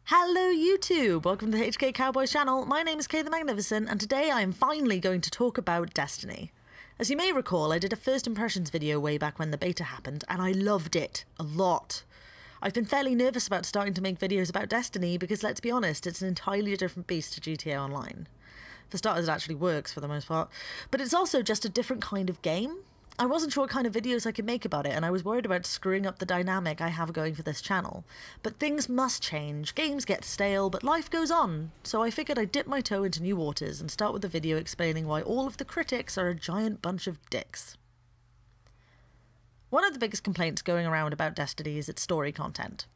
Hello YouTube! Welcome to the HK Cowboys channel. My name is Kay the Magnificent, and today I am finally going to talk about Destiny. As you may recall, I did a first impressions video way back when the beta happened, and I loved it a lot. I've been fairly nervous about starting to make videos about Destiny because, let's be honest, it's an entirely different beast to GTA Online. For starters, it actually works for the most part, but it's also just a different kind of game. I wasn't sure what kind of videos I could make about it, and I was worried about screwing up the dynamic I have going for this channel. But things must change, games get stale, but life goes on, so I figured I'd dip my toe into new waters and start with a video explaining why all of the critics are a giant bunch of dicks. One of the biggest complaints going around about Destiny is its story content.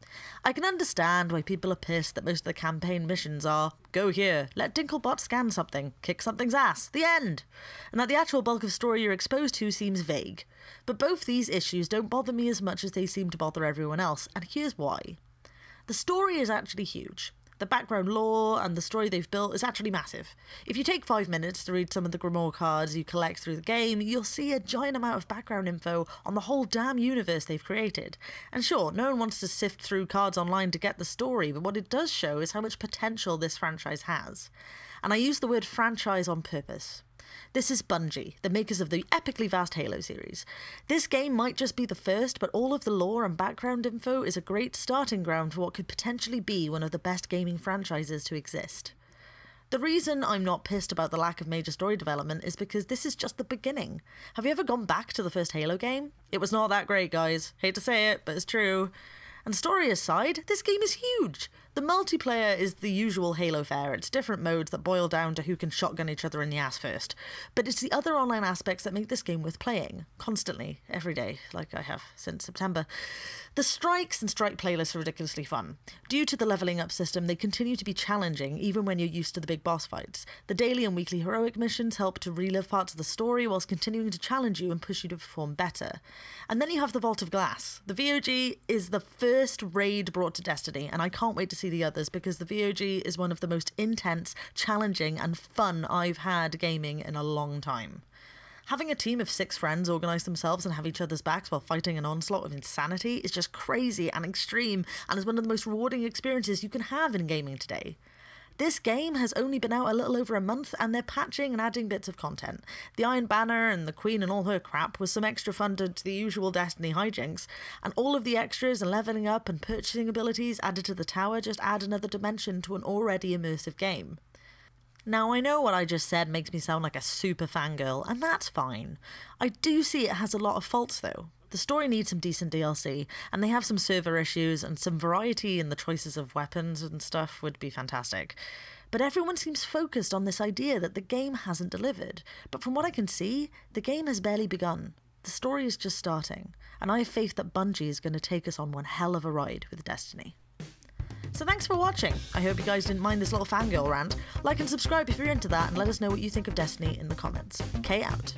I can understand why people are pissed that most of the campaign missions are, go here, let Dinklebot scan something, kick something's ass, the end, and that the actual bulk of story you're exposed to seems vague. But both these issues don't bother me as much as they seem to bother everyone else, and here's why. The story is actually huge. The background lore and the story they've built is actually massive. If you take 5 minutes to read some of the Grimoire cards you collect through the game, you'll see a giant amount of background info on the whole damn universe they've created. And sure, no one wants to sift through cards online to get the story, but what it does show is how much potential this franchise has. And I use the word franchise on purpose. This is Bungie, the makers of the epically vast Halo series. This game might just be the first, but all of the lore and background info is a great starting ground for what could potentially be one of the best gaming franchises to exist. The reason I'm not pissed about the lack of major story development is because this is just the beginning. Have you ever gone back to the first Halo game? It was not that great, guys. Hate to say it, but it's true. And story aside, this game is huge. The multiplayer is the usual Halo fare. It's different modes that boil down to who can shotgun each other in the ass first. But it's the other online aspects that make this game worth playing. Constantly. Every day. Like I have since September. The strikes and strike playlists are ridiculously fun. Due to the leveling up system, they continue to be challenging even when you're used to the big boss fights. The daily and weekly heroic missions help to relive parts of the story whilst continuing to challenge you and push you to perform better. And then you have the Vault of Glass. The VOG is the first raid brought to Destiny, and I can't wait to see the others because the VOG is one of the most intense, challenging and fun I've had gaming in a long time. Having a team of 6 friends organise themselves and have each other's backs while fighting an onslaught of insanity is just crazy and extreme, and is one of the most rewarding experiences you can have in gaming today. This game has only been out a little over a month, and they're patching and adding bits of content. The Iron Banner and the Queen and all her crap was some extra fun to the usual Destiny hijinks, and all of the extras and leveling up and purchasing abilities added to the tower just add another dimension to an already immersive game. Now, I know what I just said makes me sound like a super fangirl, and that's fine. I do see it has a lot of faults though. The story needs some decent DLC, and they have some server issues, and some variety in the choices of weapons and stuff would be fantastic. But everyone seems focused on this idea that the game hasn't delivered. But from what I can see, the game has barely begun. The story is just starting, and I have faith that Bungie is going to take us on one hell of a ride with Destiny. So thanks for watching. I hope you guys didn't mind this little fangirl rant. Like and subscribe if you're into that, and let us know what you think of Destiny in the comments. Kay out.